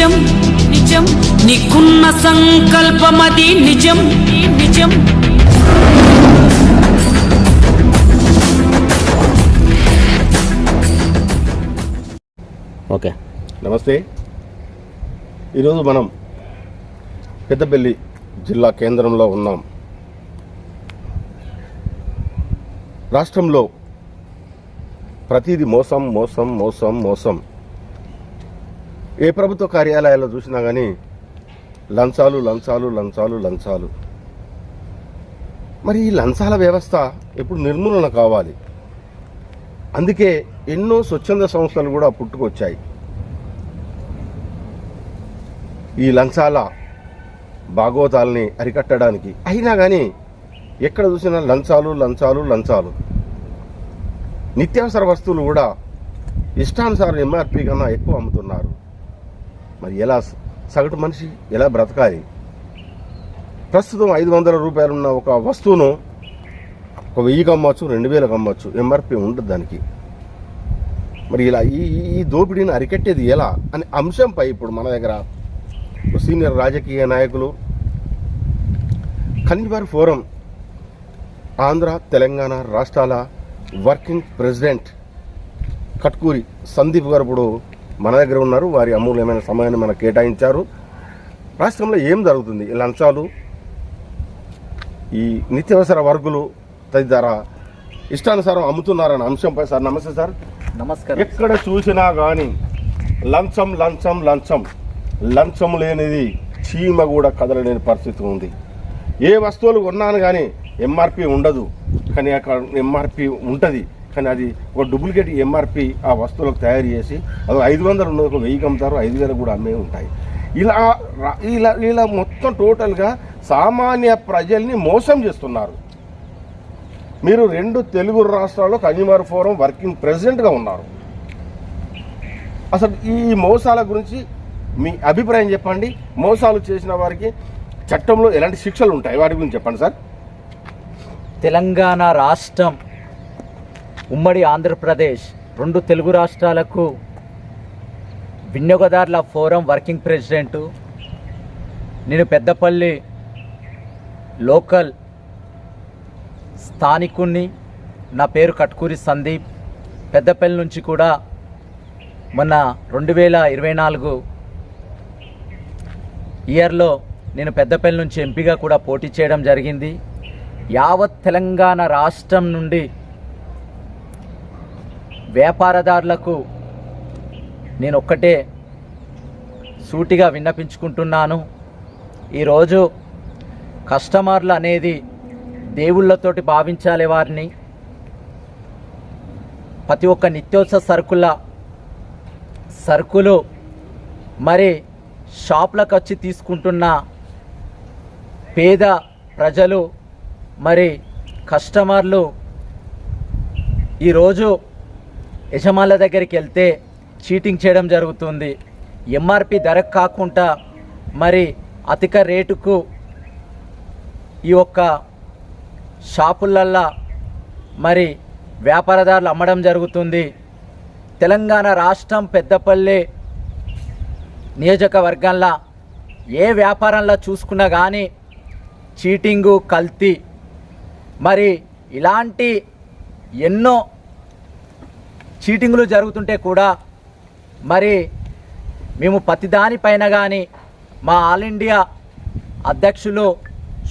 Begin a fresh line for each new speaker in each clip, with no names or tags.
నిజం నిజం నీకున్న సంకల్పమది నిజం నిజం.
ఓకే, నమస్తే. ఈరోజు మనం పెద్దపల్లి జిల్లా కేంద్రంలో ఉన్నాం. రాష్ట్రంలో ప్రతిదీ మోసం మోసం మోసం మోసం. ఏ ప్రభుత్వ కార్యాలయాల్లో చూసినా కానీ లంచాలు లంచాలు లంచాలు లంచాలు. మరి ఈ లంచాల వ్యవస్థ ఎప్పుడు నిర్మూలన కావాలి. అందుకే ఎన్నో స్వచ్ఛంద సంస్థలు కూడా పుట్టుకొచ్చాయి. ఈ లంచాల భాగోతాలని అరికట్టడానికి. అయినా కానీ ఎక్కడ చూసినా లంచాలు లంచాలు లంచాలు. నిత్యావసర వస్తువులు కూడా ఇష్టానుసారం ఎంఆర్పీ కన్నా ఎక్కువ అమ్ముతున్నారు. మరి ఎలా సగటు మనిషి ఎలా బ్రతకాలి? ప్రస్తుతం 500 రూపాయలున్న ఒక వస్తువును 1000కి అమ్మవచ్చు, 2000కి అమ్మవచ్చు. ఎంఆర్పీ ఉండదు దానికి. మరి ఇలా ఈ దోపిడీని అరికట్టేది ఎలా అనే అంశంపై ఇప్పుడు మన దగ్గర సీనియర్ రాజకీయ నాయకులు, కన్జ్యూమర్ ఫోరం ఆంధ్ర తెలంగాణ రాష్ట్రాల వర్కింగ్ ప్రెసిడెంట్ కట్కూరి సందీప్ గారు ఇప్పుడు మన దగ్గర ఉన్నారు. వారి అమూల్యమైన సమయాన్ని మనకు కేటాయించారు. రాష్ట్రంలో ఏం జరుగుతుంది, ఈ లంచాలు, ఈ నిత్యావసర వర్గులు తదితర ఇష్టానుసారం అమ్ముతున్నారన్న అంశంపై. సార్ నమస్తే. సార్
నమస్కారం.
ఎక్కడ చూసినా కానీ లంచం లంచం లంచం. లంచం లేనిది చీమ కూడా కదలలేని పరిస్థితి ఉంది. ఏ వస్తువులు కొన్నాను కానీ ఎంఆర్పి ఉండదు, కానీ అక్కడ ఎంఆర్పి ఉంటుంది. కానీ అది ఒక డూప్లికేట్ ఎంఆర్పి ఆ వస్తువులకు తయారు చేసి అది 500 ఉన్నది ఒక 1000కి అమ్ముతారు, 5000 కూడా అమ్మే ఉంటాయి. ఇలా ఇలా ఇలా మొత్తం టోటల్గా సామాన్య ప్రజల్ని మోసం చేస్తున్నారు. మీరు 2 తెలుగు రాష్ట్రాల్లో కన్జ్యూమర్ ఫోరం వర్కింగ్ ప్రెసిడెంట్గా ఉన్నారు. అసలు ఈ మోసాల గురించి మీ అభిప్రాయం చెప్పండి. మోసాలు చేసిన వారికి చట్టంలో ఎలాంటి శిక్షలు ఉంటాయి, వాటి గురించి చెప్పండి సార్.
తెలంగాణ రాష్ట్రం, ఉమ్మడి ఆంధ్రప్రదేశ్, 2 తెలుగు రాష్ట్రాలకు వినియోగదారుల ఫోరం వర్కింగ్ ప్రెసిడెంటు. నేను పెద్దపల్లి లోకల్ స్థానికుణ్ణి. నా పేరు కట్కూరి సందీప్. పెద్దపల్లి నుంచి కూడా మొన్న 2024 ఇయర్లో నేను పెద్దపల్లి నుంచి ఎంపీగా కూడా పోటీ చేయడం జరిగింది. యావత్ తెలంగాణ రాష్ట్రం నుండి వ్యాపారదారులకు నేను ఒక్కటే సూటిగా విన్నపించుకుంటున్నాను. ఈరోజు కస్టమర్లు అనేది దేవుళ్ళతోటి భావించాలి వారిని. ప్రతి ఒక్క నిత్యావసర సరుకులు మరి షాపులకు వచ్చి తీసుకుంటున్న పేద ప్రజలు, మరి కస్టమర్లు ఈరోజు యజమానుల దగ్గరికి వెళ్తే చీటింగ్ చేయడం జరుగుతుంది. ఎంఆర్పి ధరకు కాకుండా మరి అధిక రేటుకు ఈ యొక్క షాపులల్లో మరి వ్యాపారదారులు అమ్మడం జరుగుతుంది. తెలంగాణ రాష్ట్రం పెద్దపల్లి నియోజకవర్గంలో ఏ వ్యాపారంలో చూసుకున్నా కానీ చీటింగు, కల్తీ, మరి ఇలాంటి ఎన్నో చీటింగులు జరుగుతుంటే కూడా మరి మేము ప్రతిదానిపైన కానీ మా ఆల్ ఇండియా అధ్యక్షులు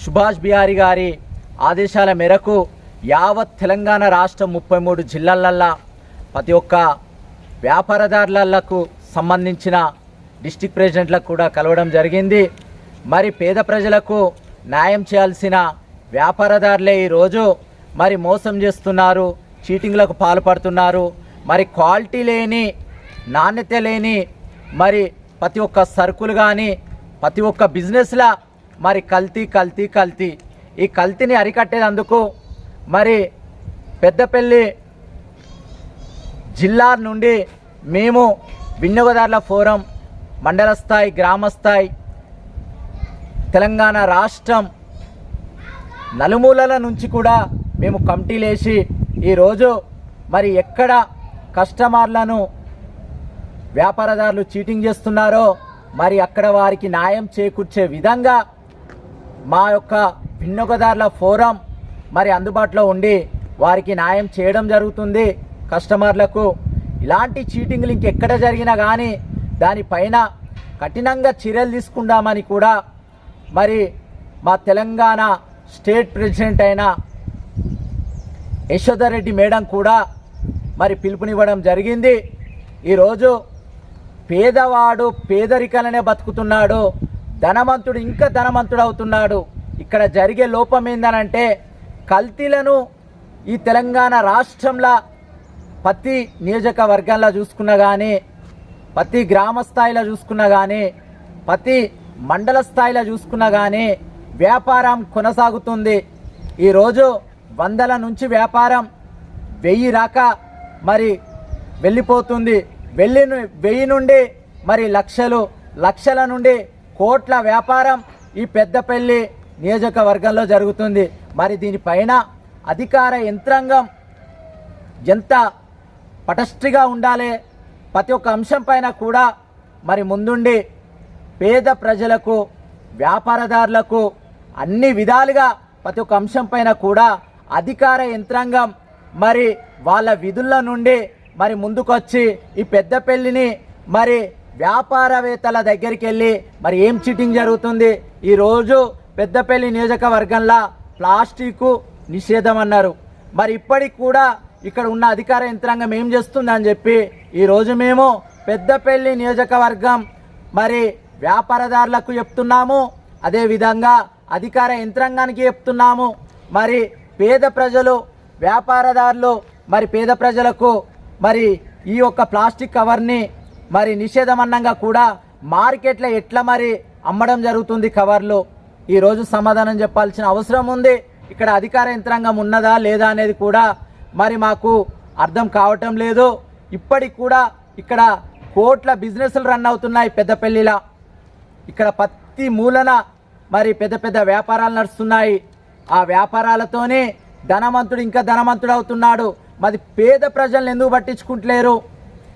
సుభాష్ బిహారీ గారి ఆదేశాల మేరకు యావత్ తెలంగాణ రాష్ట్రం 33 జిల్లాలల్లో ప్రతి ఒక్క వ్యాపారదారులకు సంబంధించిన డిస్ట్రిక్ట్ ప్రెసిడెంట్లకు కూడా కలవడం జరిగింది. మరి పేద ప్రజలకు న్యాయం చేయాల్సిన వ్యాపారదారులే ఈరోజు మరి మోసం చేస్తున్నారు, చీటింగ్లకు పాల్పడుతున్నారు. మరి క్వాలిటీ లేని, నాణ్యత లేని మరి ప్రతి ఒక్క సరుకులు కానీ ప్రతి ఒక్క బిజినెస్లా మరి కల్తీ. ఈ కల్తీని అరికట్టేందుకు మరి పెద్దపల్లి జిల్లా నుండి మేము వినియోగదారుల ఫోరం మండల స్థాయి, గ్రామ స్థాయి, తెలంగాణ రాష్ట్రం నలుమూలల నుంచి కూడా మేము కమిటీలు వేసి ఈరోజు మరి ఎక్కడ కస్టమర్లను వ్యాపారదారులు చీటింగ్ చేస్తున్నారో మరి అక్కడ వారికి న్యాయం చేకూర్చే విధంగా మా యొక్క వినియోగదారుల ఫోరం మరి అందుబాటులో ఉండి వారికి న్యాయం చేయడం జరుగుతుంది. కస్టమర్లకు ఇలాంటి చీటింగ్లు ఇంకెక్కడ జరిగినా కానీ దానిపైన కఠినంగా చర్యలు తీసుకుందామని కూడా మరి మా తెలంగాణ స్టేట్ ప్రెసిడెంట్ అయిన యశోదారెడ్డి మేడం కూడా మరి పిలుపునివ్వడం జరిగింది. ఈరోజు పేదవాడు పేదరికలనే బతుకుతున్నాడు, ధనవంతుడు ఇంకా ధనవంతుడు అవుతున్నాడు. ఇక్కడ జరిగే లోపం ఏందనంటే కల్తీలను ఈ తెలంగాణ రాష్ట్రంలో ప్రతి నియోజకవర్గంలో చూసుకున్నా కానీ, ప్రతి గ్రామ స్థాయిలో చూసుకున్నా కానీ, ప్రతి మండల స్థాయిలో చూసుకున్నా కానీ వ్యాపారం కొనసాగుతుంది. ఈరోజు 100 నుంచి వ్యాపారం 1000 దాకా మరి వెళ్ళిపోతుంది. 1000 నుండి మరి లక్షల నుండి కోట్ల వ్యాపారం ఈ పెద్దపల్లి నియోజకవర్గంలో జరుగుతుంది. మరి దీనిపైన అధికార యంత్రాంగం ఎంత పటష్టిగా ఉండాలి, ప్రతి ఒక్క అంశం పైన కూడా మరి ముందుండి పేద ప్రజలకు వ్యాపారదారులకు అన్ని విధాలుగా ప్రతి ఒక్క అంశం పైన కూడా అధికార యంత్రాంగం మరి వాళ్ళ విధుల నుండి మరి ముందుకొచ్చి ఈ పెద్దపల్లిని మరి వ్యాపారవేత్తల దగ్గరికి వెళ్ళి మరి ఏం చీటింగ్ జరుగుతుంది. ఈరోజు పెద్దపల్లి నియోజకవర్గంలో ప్లాస్టిక్ నిషేధం అన్నారు. మరి ఇప్పటికి కూడా ఇక్కడ ఉన్న అధికార యంత్రాంగం ఏం చేస్తుందని చెప్పి ఈరోజు మేము పెద్దపల్లి నియోజకవర్గం మరి వ్యాపారదారులకు చెప్తున్నాము, అదేవిధంగా అధికార యంత్రాంగానికి చెప్తున్నాము. మరి పేద ప్రజలు వ్యాపారదారులు మరి పేద ప్రజలకు మరి ఈ యొక్క ప్లాస్టిక్ కవర్ని మరి నిషేధమన్నంగా కూడా మార్కెట్లో ఎట్లా మరి అమ్మడం జరుగుతుంది కవర్లు. ఈరోజు సమాధానం చెప్పాల్సిన అవసరం ఉంది. ఇక్కడ అధికార యంత్రాంగం ఉన్నదా లేదా అనేది కూడా మరి మాకు అర్థం కావటం లేదు. ఇప్పటికి కూడా ఇక్కడ కోట్ల బిజినెస్లు రన్ అవుతున్నాయి పెద్దపల్లిలో. ఇక్కడ ప్రతి మూలన మరి పెద్ద పెద్ద వ్యాపారాలు నడుస్తున్నాయి. ఆ వ్యాపారాలతోనే ధనవంతుడు ఇంకా ధనవంతుడు అవుతున్నాడు. మరి పేద ప్రజలను ఎందుకు పట్టించుకుంటలేరు,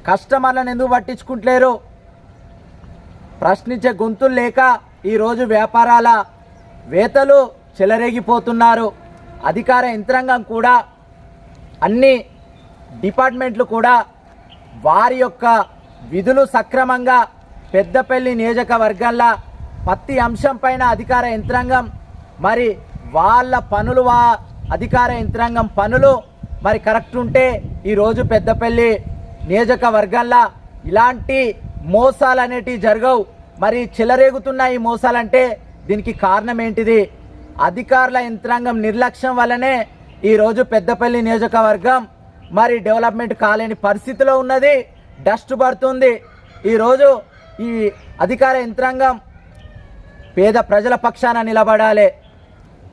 కస్టమర్లను ఎందుకు పట్టించుకుంటలేరు? ప్రశ్నించే గొంతులు లేక ఈరోజు వ్యాపారాల వేతలు చెలరేగిపోతున్నారు. అధికార యంత్రాంగం కూడా అన్ని డిపార్ట్మెంట్లు కూడా వారి యొక్క విధులు సక్రమంగా పెద్దపల్లి నియోజకవర్గంలో ప్రతి అంశం పైన అధికార యంత్రాంగం మరి వాళ్ళ పనులు అధికార యంత్రాంగం పనులు మరి కరెక్ట్ ఉంటే ఈరోజు పెద్దపల్లి నియోజకవర్గంలో ఇలాంటి మోసాలు అనేటివి జరగవు. మరి చెలరేగుతున్న ఈ మోసాలంటే దీనికి కారణం ఏంటిది? అధికారుల యంత్రాంగం నిర్లక్ష్యం వల్లనే ఈరోజు పెద్దపల్లి నియోజకవర్గం మరి డెవలప్మెంట్ కాలేని పరిస్థితిలో ఉన్నది. డస్ట్ పడుతుంది. ఈరోజు ఈ అధికార యంత్రాంగం పేద ప్రజల పక్షాన నిలబడాలి.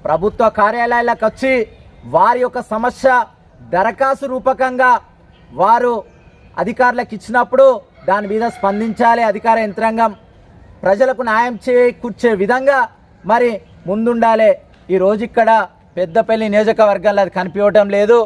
ప్రభుత్వ కార్యాలయాలకు వచ్చి వారి యొక్క సమస్య దరఖాస్తు రూపకంగా వారు అధికారులకు ఇచ్చినప్పుడు దాని మీద స్పందించాలి. అధికార యంత్రాంగం ప్రజలకు న్యాయం చేకూర్చే విధంగా మరి ముందుండాలి. ఈరోజు ఇక్కడ పెద్దపల్లి నియోజకవర్గంలో అది కనిపించడం లేదు.